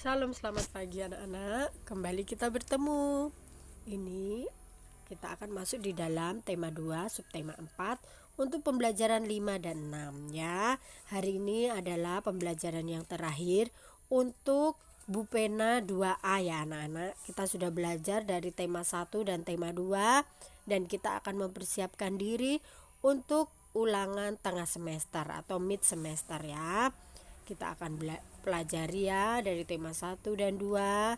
Shalom, selamat pagi anak-anak. Kembali kita bertemu. Ini kita akan masuk di dalam tema 2, subtema 4 untuk pembelajaran 5 dan 6 ya. Hari ini adalah pembelajaran yang terakhir untuk Bupena 2A ya anak-anak. Kita sudah belajar dari tema 1 dan tema 2 dan kita akan mempersiapkan diri untuk ulangan tengah semester atau mid semester ya. Kita akan pelajari ya dari tema 1 dan 2.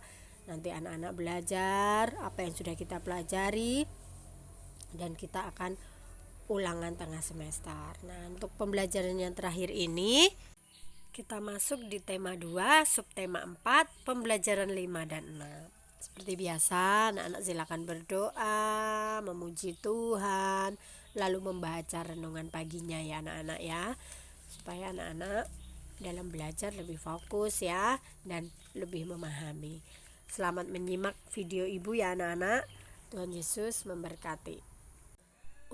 Nanti anak-anak belajar apa yang sudah kita pelajari dan kita akan ulangan tengah semester. Nah, untuk pembelajaran yang terakhir ini kita masuk di tema 2, subtema 4, pembelajaran 5 dan 6. Seperti biasa, anak-anak silakan berdoa, memuji Tuhan, lalu membaca renungan paginya ya anak-anak ya. Supaya anak-anak dalam belajar lebih fokus ya dan lebih memahami. Selamat menyimak video ibu ya anak-anak. Tuhan Yesus memberkati.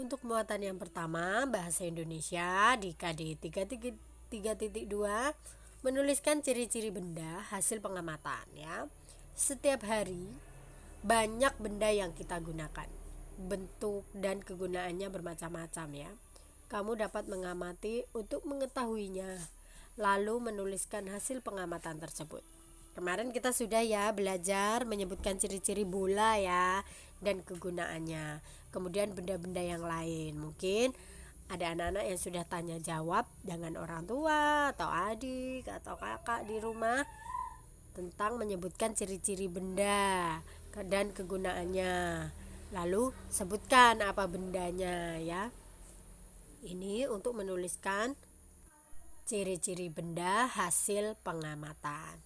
Untuk muatan yang pertama, bahasa Indonesia di KD 3.2 menuliskan ciri-ciri benda hasil pengamatan ya. Setiap hari banyak benda yang kita gunakan. Bentuk dan kegunaannya bermacam-macam ya. Kamu dapat mengamati untuk mengetahuinya, lalu menuliskan hasil pengamatan tersebut. Kemarin kita sudah ya belajar menyebutkan ciri-ciri bola ya dan kegunaannya. Kemudian benda-benda yang lain. Mungkin ada anak-anak yang sudah tanya jawab dengan orang tua atau adik atau kakak di rumah tentang menyebutkan ciri-ciri benda dan kegunaannya. Lalu sebutkan apa bendanya ya. Ini untuk menuliskan ciri-ciri benda hasil pengamatan.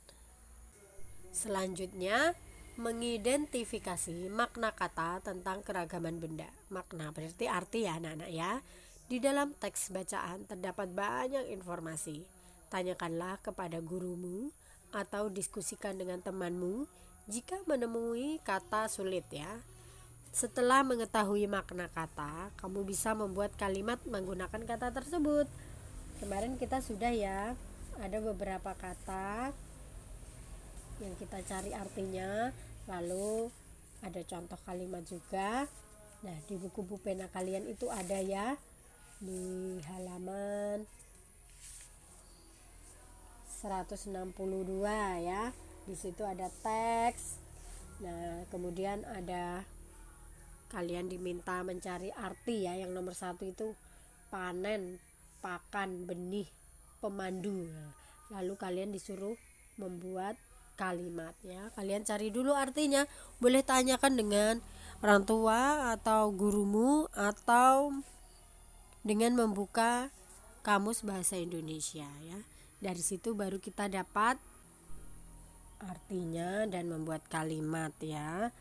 Selanjutnya, mengidentifikasi makna kata tentang keragaman benda. Makna berarti arti ya anak-anak ya. Di dalam teks bacaan terdapat banyak informasi. Tanyakanlah kepada gurumu atau diskusikan dengan temanmu jika menemui kata sulit ya. Setelah mengetahui makna kata, kamu bisa membuat kalimat menggunakan kata tersebut. Kemarin kita sudah ya, ada beberapa kata yang kita cari artinya, lalu ada contoh kalimat juga. Nah, di buku Bupena kalian itu ada ya, di halaman 162 ya. Di situ ada teks. Nah, kemudian ada kalian diminta mencari arti ya. Yang nomor 1 itu panen, pakan, benih, pemandu. Lalu kalian disuruh membuat kalimat ya. Kalian cari dulu artinya. Boleh tanyakan dengan orang tua atau gurumu atau dengan membuka kamus bahasa Indonesia ya. Dari situ baru kita dapat artinya dan membuat kalimat ya.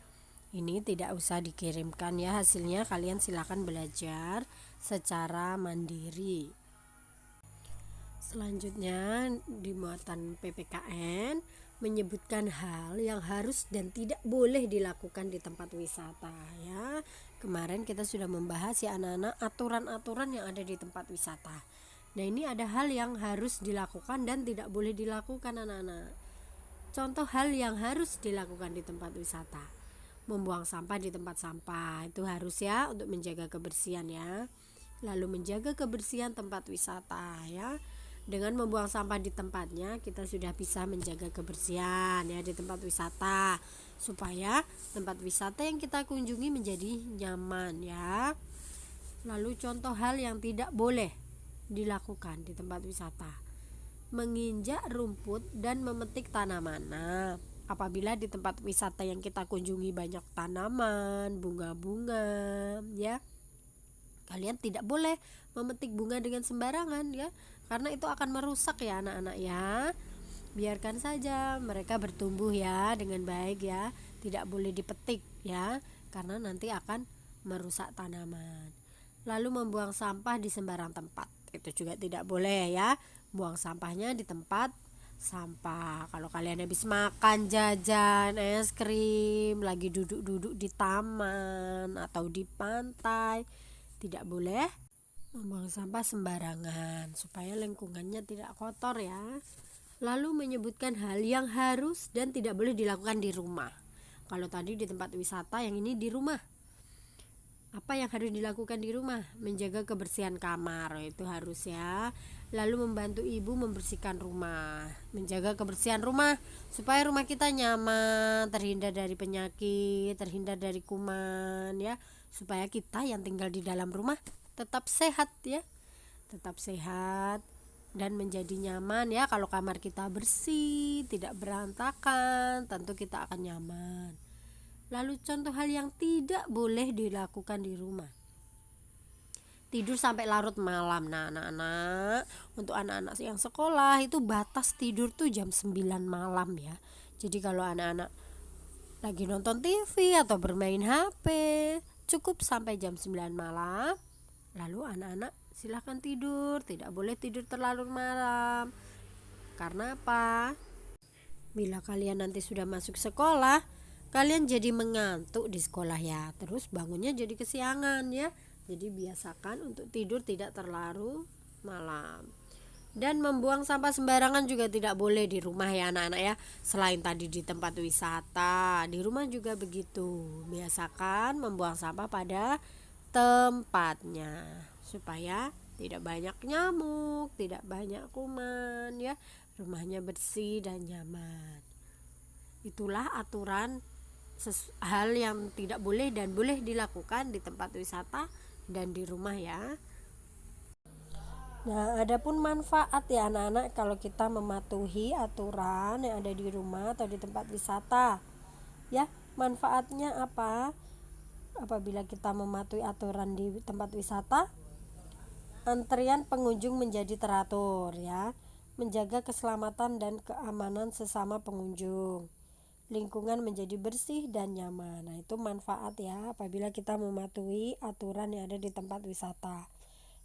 Ini tidak usah dikirimkan ya hasilnya, kalian silakan belajar secara mandiri. Selanjutnya di muatan PPKN menyebutkan hal yang harus dan tidak boleh dilakukan di tempat wisata ya. Kemarin kita sudah membahas ya anak-anak aturan-aturan yang ada di tempat wisata. Nah, ini ada hal yang harus dilakukan dan tidak boleh dilakukan anak-anak. Contoh hal yang harus dilakukan di tempat wisata. Membuang sampah di tempat sampah itu harus ya untuk menjaga kebersihan ya. Lalu menjaga kebersihan tempat wisata ya. Dengan membuang sampah di tempatnya kita sudah bisa menjaga kebersihan ya di tempat wisata supaya tempat wisata yang kita kunjungi menjadi nyaman ya. Lalu contoh hal yang tidak boleh dilakukan di tempat wisata. Menginjak rumput dan memetik tanaman. Nah, apabila di tempat wisata yang kita kunjungi banyak tanaman, bunga-bunga ya, kalian tidak boleh memetik bunga dengan sembarangan ya, karena itu akan merusak ya anak-anak ya. Biarkan saja mereka bertumbuh ya dengan baik ya, tidak boleh dipetik ya, karena nanti akan merusak tanaman. Lalu membuang sampah di sembarang tempat, itu juga tidak boleh ya. Buang sampahnya di tempat sampah. Kalau kalian habis makan, jajan, es krim, lagi duduk-duduk di taman atau di pantai, tidak boleh membuang sampah sembarangan supaya lingkungannya tidak kotor ya. Lalu menyebutkan hal yang harus dan tidak boleh dilakukan di rumah. Kalau tadi di tempat wisata, yang ini di rumah. Apa yang harus dilakukan di rumah? Menjaga kebersihan kamar, itu harus ya. Lalu membantu ibu membersihkan rumah, menjaga kebersihan rumah supaya rumah kita nyaman, terhindar dari penyakit, terhindar dari kuman ya. Supaya kita yang tinggal di dalam rumah tetap sehat ya. Tetap sehat dan menjadi nyaman ya. Kalau kamar kita bersih, tidak berantakan, tentu kita akan nyaman. Lalu contoh hal yang tidak boleh dilakukan di rumah. Tidur sampai larut malam. Nah, anak-anak, untuk anak-anak yang sekolah itu batas tidur tuh jam 9 malam ya. Jadi kalau anak-anak lagi nonton TV atau bermain HP, cukup sampai jam 9 malam. Lalu anak-anak silahkan tidur, tidak boleh tidur terlalu malam. Karena apa? Bila kalian nanti sudah masuk sekolah, kalian jadi mengantuk di sekolah ya. Terus bangunnya jadi kesiangan ya. Jadi biasakan untuk tidur tidak terlalu malam. Dan membuang sampah sembarangan juga tidak boleh di rumah ya anak-anak ya. Selain tadi di tempat wisata, di rumah juga begitu. Biasakan membuang sampah pada tempatnya supaya tidak banyak nyamuk, tidak banyak kuman ya. Rumahnya bersih dan nyaman. Itulah aturan hal yang tidak boleh dan boleh dilakukan di tempat wisata dan di rumah ya. Nah, adapun manfaat ya anak-anak kalau kita mematuhi aturan yang ada di rumah atau di tempat wisata. Ya, manfaatnya apa? Apabila kita mematuhi aturan di tempat wisata, antrian pengunjung menjadi teratur ya, menjaga keselamatan dan keamanan sesama pengunjung. Lingkungan menjadi bersih dan nyaman. Nah, itu manfaat ya apabila kita mematuhi aturan yang ada di tempat wisata.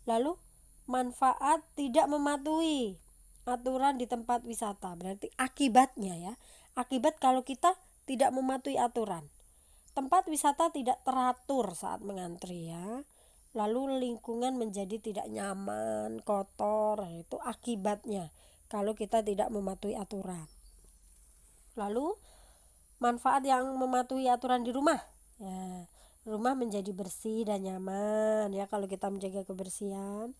Lalu manfaat tidak mematuhi aturan di tempat wisata, berarti akibatnya ya. Akibat kalau kita tidak mematuhi aturan. Tempat wisata tidak teratur saat mengantri ya. Lalu lingkungan menjadi tidak nyaman, kotor. Itu akibatnya kalau kita tidak mematuhi aturan. Lalu manfaat yang mematuhi aturan di rumah ya, rumah menjadi bersih dan nyaman ya. Kalau kita menjaga kebersihan,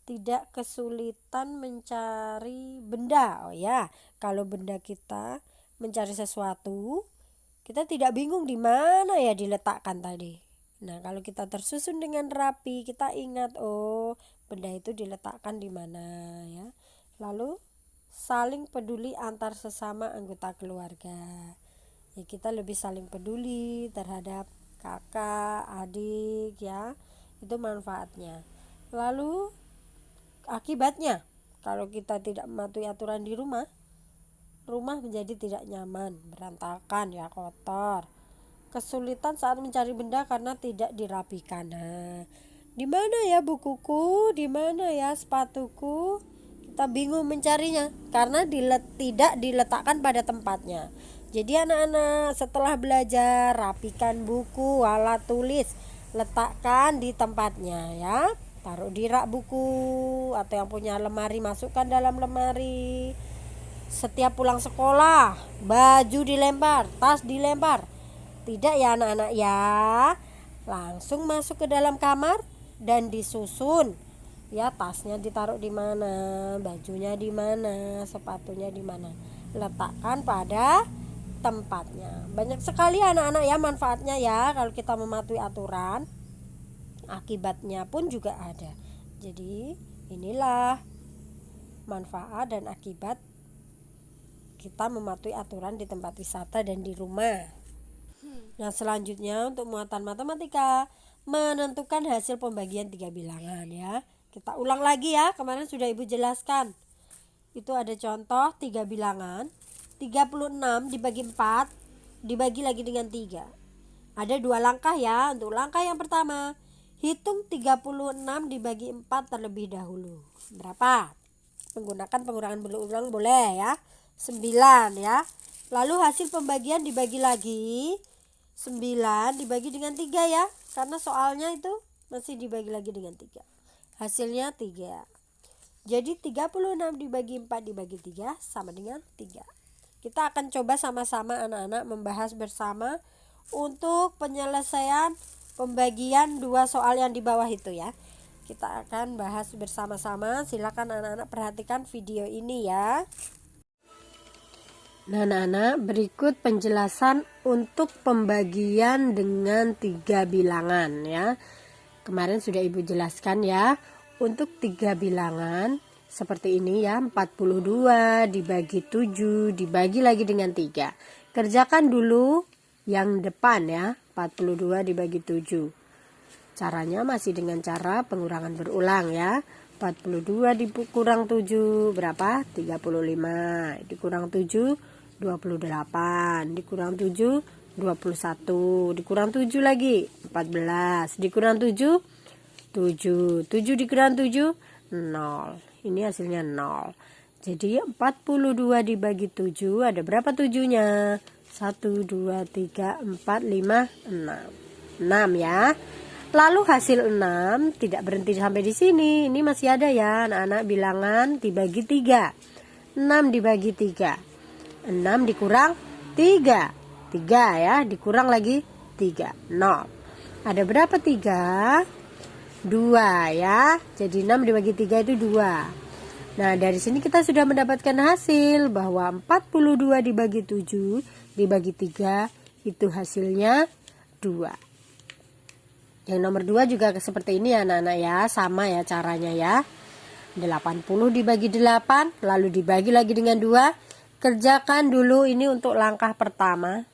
tidak kesulitan mencari benda. Oh ya, kalau benda kita mencari sesuatu, kita tidak bingung di mana ya diletakkan tadi. Nah, kalau kita tersusun dengan rapi, kita ingat oh benda itu diletakkan di mana ya. Lalu saling peduli antar sesama anggota keluarga. Ya, kita lebih saling peduli terhadap kakak, adik ya. Itu manfaatnya. Lalu akibatnya, kalau kita tidak mematuhi aturan di rumah, rumah menjadi tidak nyaman, berantakan ya, kotor. Kesulitan saat mencari benda karena tidak dirapikan. Nah, di mana ya bukuku? Di mana ya sepatuku? Kita bingung mencarinya karena tidak diletakkan pada tempatnya. Jadi anak-anak setelah belajar, rapikan buku, alat tulis, letakkan di tempatnya ya. Taruh di rak buku atau yang punya lemari masukkan dalam lemari. Setiap pulang sekolah, baju dilempar, tas dilempar. Tidak ya anak-anak ya. Langsung masuk ke dalam kamar dan disusun. Ya, tasnya ditaruh di mana, bajunya di mana, sepatunya di mana. Letakkan pada tempatnya. Banyak sekali anak-anak ya manfaatnya ya kalau kita mematuhi aturan. Akibatnya pun juga ada. Jadi, inilah manfaat dan akibat kita mematuhi aturan di tempat wisata dan di rumah. Nah, selanjutnya untuk muatan matematika, menentukan hasil pembagian 3 bilangan ya. Kita ulang lagi ya, kemarin sudah Ibu jelaskan. Itu ada contoh 3 bilangan. 36 dibagi 4 dibagi lagi dengan 3. Ada 2 langkah ya. Untuk langkah yang pertama, hitung 36 dibagi 4 terlebih dahulu. Berapa? Menggunakan pengurangan berulang boleh ya. 9 ya. Lalu hasil pembagian dibagi lagi. 9 dibagi dengan 3 ya. Karena soalnya itu masih dibagi lagi dengan 3. Hasilnya 3. Jadi 36 dibagi 4 dibagi 3 sama dengan 3. Kita akan coba sama-sama anak-anak membahas bersama untuk penyelesaian pembagian dua soal yang di bawah itu ya. Kita akan bahas bersama-sama. Silakan anak-anak perhatikan video ini ya. Nah anak-anak, berikut penjelasan untuk pembagian dengan 3 bilangan ya. Kemarin sudah ibu jelaskan ya. Untuk 3 bilangan seperti ini ya, 42 dibagi 7 dibagi lagi dengan 3. Kerjakan dulu yang depan ya, 42 dibagi 7. Caranya masih dengan cara pengurangan berulang ya. 42 dikurang 7 berapa? 35. Dikurang 7 28. Dikurang 7 21. Dikurang 7 lagi 14. Dikurang 7 7. 7 dikurang 7 0. Ini hasilnya 0. Jadi 42 dibagi 7 ada berapa 7-nya? 1 2 3 4 5 6. 6 ya. Lalu hasil 6 tidak berhenti sampai di sini. Ini masih ada ya anak-anak, bilangan dibagi 3. 6 dibagi 3. 6 dikurang 3. 3 ya, dikurang lagi 3. 0. Ada berapa 3? 2 ya. Jadi 6 dibagi 3 itu 2. Nah, dari sini kita sudah mendapatkan hasil bahwa 42 dibagi 7 dibagi 3 itu hasilnya 2. Yang nomor 2 juga seperti ini ya anak-anak ya, sama ya caranya ya. 80 dibagi 8 lalu dibagi lagi dengan 2. Kerjakan dulu ini untuk langkah pertama.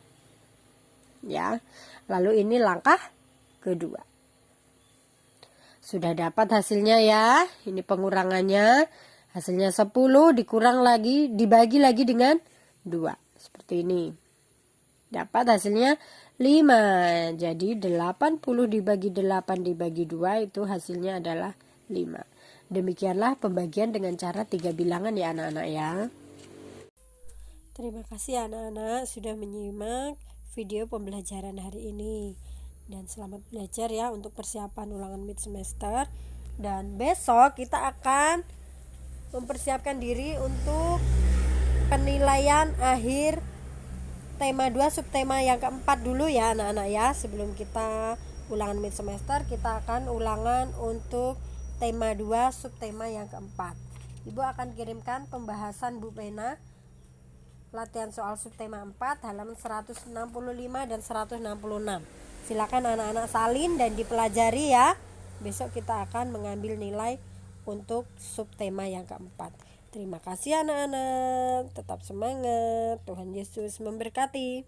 Ya. Lalu ini langkah kedua. Sudah dapat hasilnya ya. Ini pengurangannya. Hasilnya 10 dikurang lagi, dibagi lagi dengan 2. Seperti ini. Dapat hasilnya 5. Jadi 80 dibagi 8 dibagi 2 itu hasilnya adalah 5. Demikianlah pembagian dengan cara 3 bilangan ya anak-anak ya. Terima kasih anak-anak sudah menyimak video pembelajaran hari ini. Dan selamat belajar ya untuk persiapan ulangan mid semester. Dan besok kita akan mempersiapkan diri untuk penilaian akhir tema 2 subtema yang keempat dulu ya anak-anak ya. Sebelum kita ulangan mid semester, kita akan ulangan untuk tema 2 subtema yang keempat. Ibu akan kirimkan pembahasan Bu Pena latihan soal subtema 4 halaman 165 dan 166. Silakan anak-anak salin dan dipelajari ya. Besok kita akan mengambil nilai untuk subtema yang keempat. Terima kasih anak-anak. Tetap semangat. Tuhan Yesus memberkati.